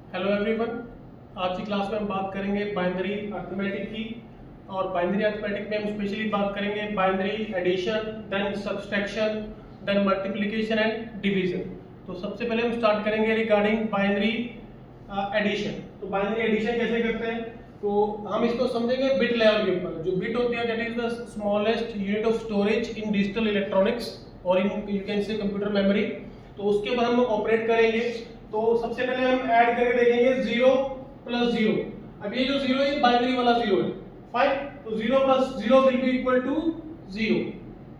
Hello everyone. आज की class में हम बात करेंगे बाइनरी अर्थमेटिक की। और बाइनरी अर्थमेटिक में हम स्पेशली बात करेंगे binary addition, then subtraction, then multiplication and division. तो सबसे पहले हम स्टार्ट करेंगे रिगार्डिंग बाइनरी एडिशन। तो बाइनरी एडिशन कैसे करते हैं, तो हम इसको समझेंगे बिट लेवल के ऊपर। जो बिट होती है that is the smallest unit of storage in digital electronics और in you can say computer memory. तो उसके ऊपर हम ऑपरेट करेंगे। तो सबसे पहले हम ऐड करके देखेंगे 0 प्लस 0। अब ये जो 0 है बाइनरी वाला 0 है, फाइन। तो 0 plus 0 will be equal to 0।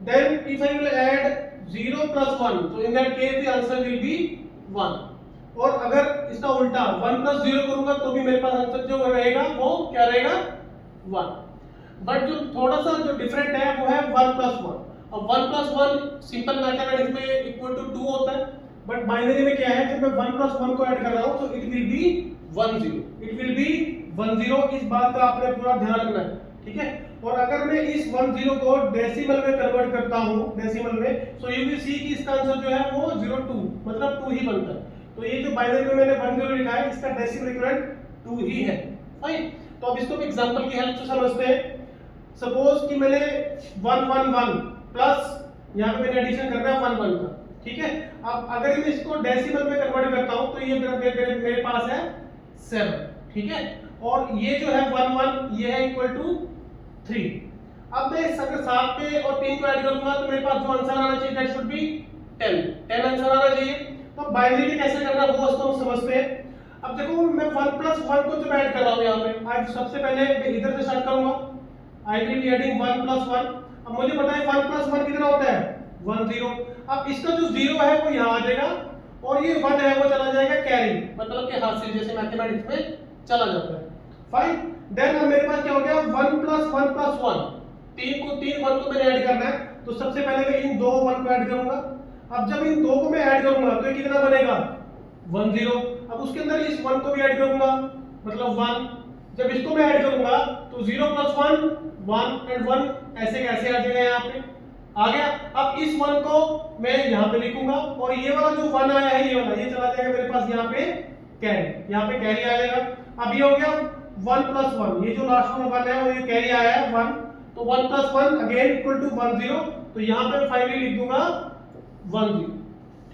Then if I will add 0 plus 1, तो in that case the answer will be 1। और अगर इसका उल्टा 1 प्लस 0 करूंगा तो भी मेरे पास आंसर जो रहेगा वो क्या रहेगा, 1। बट जो थोड़ा सा जो डिफरेंट है वो है 1 प्लस 1। अब 1 प्लस 1 सिंपल मैथमेटिक्स में इक्वल टू 2 होता है, बट बाइनरी में क्या है, जब मैं 1 प्लस 1 को ऐड कर रहा हूं तो it will be 1 0। It will be 1 0। इस बात का आपने पूरा ध्यान रखना है, ठीक है। और अगर मैं इस 1 0 को डेसिमल में कन्वर्ट करता हूं, डेसिमल में, सो यू विल सी कि इसका आंसर जो है वो 02 मतलब 2 ही बनता है। तो ये जो बाइनरी में मैंने 1 0 लिखा है इसका डेसिमल इक्विवेलेंट 2 ही है, फाइन। तो अब इसको एग्जांपल की हेल्प से समझते हैं। सपोज कि मैंने 1 1 1 प्लस यहां पे मैंने एडिशन करना है 1 1 का, ठीक है। अब अगर मैं इसको डेसिमल में कन्वर्ट करता हूं तो ये मेरे पास है 7, ठीक है। और ये जो है 1 1 ये है इक्वल टू 3। अब मैं अगर 7 पे और 3 को ऐड करूंगा तो मेरे पास जो आंसर आना चाहिए दैट शुड बी 10 आंसर आना चाहिए। तो बाइनरी में कैसे करना वो उसको हम समझते हैं। अब देखो मैं 1 प्लस 1 को जब ऐड कर रहा हूं यहां पे, आज सबसे पहले मैं इधर से स्टार्ट करूंगा। I will be adding 1 plus 1। अब मुझे पता है 1 प्लस 1 कितना होता है, 1 0। अब इसका जो 0 है वो यहां आ जाएगा और ये 1 है वो चला जाएगा कैरी, मतलब कि हासिल, जैसे मैथमेटिक्स में चला जाता है, फाइन। देन अब मेरे पास क्या हो गया 1 प्लस 1 प्लस 1। 3 1 को मैंने ऐड करना है, तो सबसे पहले मैं इन दो 1 को ऐड करूंगा। अब जब इन दो को मैं ऐड करूंगा तो ये कितना बनेगा, 1 0। अब उसके अंदर इस 1 को भी ऐड करूंगा मतलब 1। जब इसको मैं ऐड करूंगा तो 0 प्लस 1 1 एंड 1 ऐसे कैसे आ जाएगा, यहाँ पे आ गया। अब इस 1 को मैं यहाँ पे लिखूंगा और ये वाला जो 1 आया है ये वाला ये चला जाएगा मेरे पास यहाँ पे कैरी, यहाँ पे कैरी आ जाएगा। अब ये हो गया 1 प्लस 1, ये जो लास्ट में 1 है वो ये कैरी आया है 1। तो 1 प्लस 1 अगेन इक्वल टू 1 0। तो यहाँ पे फाइनली लिख दूंगा 1 0,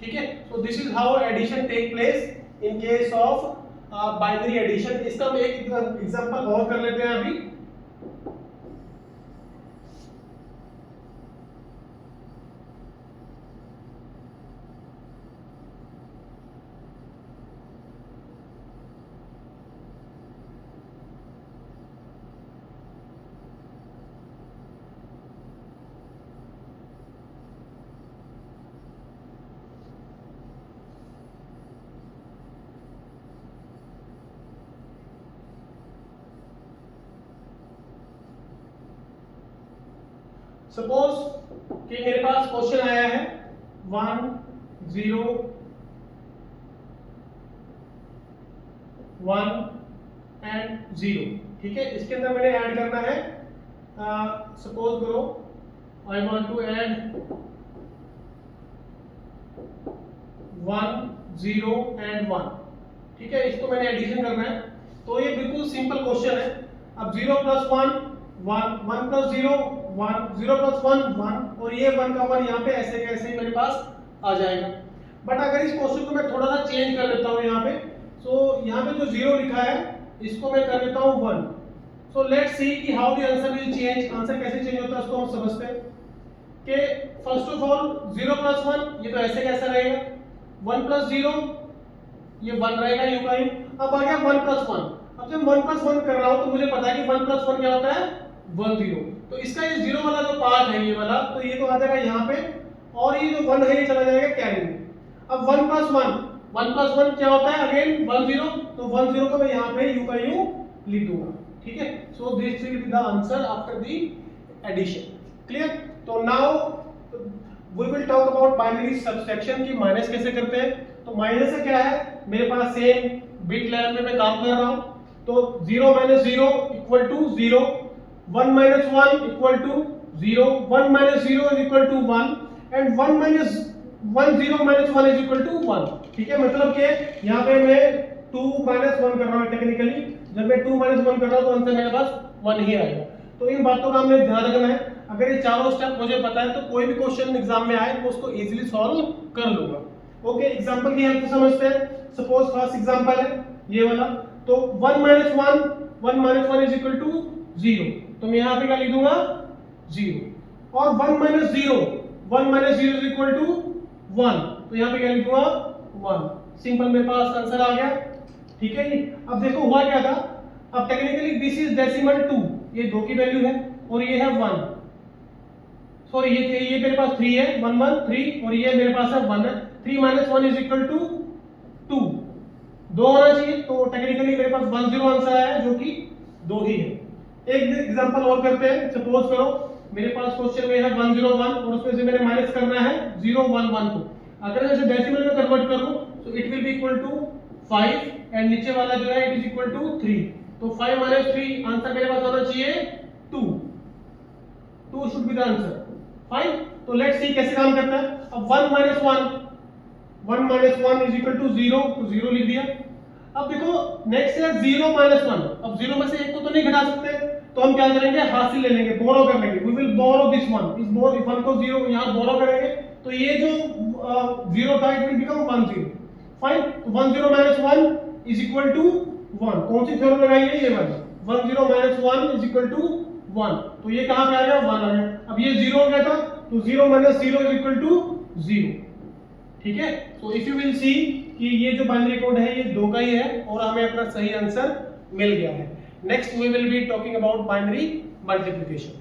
ठीक है। So this is how addition take place in case of binary addition. इसका हम एक एग्जांपल और कर लेते हैं अभी। सपोज कि मेरे पास क्वेश्चन आया है 1 0 1 एंड 0, ठीक है। इसके अंदर मैंने ऐड करना है, सपोज करो I want to add 1 0 and 1, ठीक है। इसको मैंने एडिशन करना है, तो ये बिल्कुल सिंपल क्वेश्चन है। अब 0 प्लस 1 1 1 प्लस 0 1 0 प्लस 1 1 और ये 1 का 1 यहाँ पे ऐसे कैसे मेरे पास आ जाएगा। बट अगर इस क्वेश्चन को मैं थोड़ा सा चेंज कर लेता हूँ यहाँ पे, सो यहाँ पे जो 0 लिखा है इसको मैं कर लेता हूँ 1। सो लेट्स सी कि how the answer will change. Answer कैसे चेंज होता है उसको हम समझते हैं कि फर्स्ट ऑफ ऑल 0 प्लस 1 ये तो ऐसे कैसा रहेगा, 1 प्लस 0 ये 1 रहेगा यू का यू। अब आ गया 1 प्लस 1। अब जब 1 प्लस 1 कर रहा हूं तो मुझे पता है कि 1 प्लस 1 क्या होता है, 1 0। तो इसका ये 0 वाला जो पार्ट है ये वाला, तो ये तो आ जाएगा यहाँ पे और ये जो 1 है ये चला जाएगा कैरी में। अब 1 प्लस 1 क्या होता है, अगेन 1 0। तो 1 0 को मैं यहाँ पे यू का यू लिख दूंगा, ठीक है। So this will be the answer after the addition, clear. तो now we will talk about binary subtraction की माइनस कैसे करते हैं। तो माइनस से क्या है, मेरे पास सेम बिट लेवल में मैं काम कर रहा हूं। तो 0 minus 0 equal to 0, 1 minus 1 equal to 0, 1 minus 0 is equal to 1 and 1 minus 1 0 minus 1 is equal to 1। ठीक है, मतलब कि यहाँ पे मैं 2 माइनस 1 कर रहा हूँ टेक्निकली, जब मैं 2 माइनस 1 कर रहा हूँ तो आंसर मेरे पास 1 ही आएगा। तो इन बातों का हमने ध्यान रखना है। अगर ये चारों स्टेप मुझे पता है तो कोई भी क्वेश्चन एग्जाम में आए तो उसको इजीली सॉल्व कर लूंगा। ओके, एग्जांपल की हेल्प से समझते हैं। सपोज फर्स्ट एग्जांपल है ये वाला, तो 1 माइनस 1 इज इक्वल टू 0, तो मैं यहाँ पे क्या लिख दूंगा 0। और 1 माइनस 0 इज इक्वल टू 1, तो यहाँ पे क्या लिख दूंगा 1। सिंपल, मेरे पास आंसर आ गया। ठीक है जी। अब देखो हुआ क्या था, अब टेक्निकली दिस इज डेसिमल 2, ये 2 की वैल्यू है और ये है 1, सॉरी ये मेरे पास 3 है, 1 1 3, और ये मेरे पास है 1 है। 3 माइनस 1 इज इक्वल टू 2, 2 होना चाहिए, तो टेक्निकली मेरे पास 1 0 आंसर आया है जो कि 2 ही है। एक एग्जांपल और करते हैं। सपोज करो मेरे पास क्वेश्चन में है 1 0 1 और उसमें से मैंने माइनस करना है 0 1 1 को। अगर मैं इसे डेसिमल में कन्वर्ट करूं तो it will be equal to 5 and नीचे वाला जो है इट इज इक्वल टू 3, तो 5 माइनस 3 आंसर मेरे पास आना चाहिए 2 should be the answer. Fine, तो लेट्स सी कैसे काम करता है। अब 1 माइनस 1 इज इक्वल टू 0, तो 0 लिख दिया। अब देखो नेक्स्ट है 0 माइनस 1, अब 0 में से एक को तो नहीं घटा सकते, तो हम क्या करेंगे हासिल ले लेंगे, बोरो कर लेंगे। We will borrow this one, इस बोरो 1 को 0 यहां बोरो करेंगे, तो ये जो 0 था इट विल बिकम 1 0। फाइन, तो 1 0 माइनस 1 इज इक्वल टू 1। कौन सी थ्योरम लगाई है, ये वाली। 1 0 माइनस 1 इज इक्वल टू 1, तो ये कहां पे आ गया 1 आ गया। अब ये 0 हो गया था, तो 0 माइनस 0 इज इक्वल टू 0। ठीक है, तो इफ यू विल सी कि ये जो बाइनरी कोड है ये 2 का ही है और हमें अपना सही आंसर मिल गया है। Next we will be talking about binary multiplication.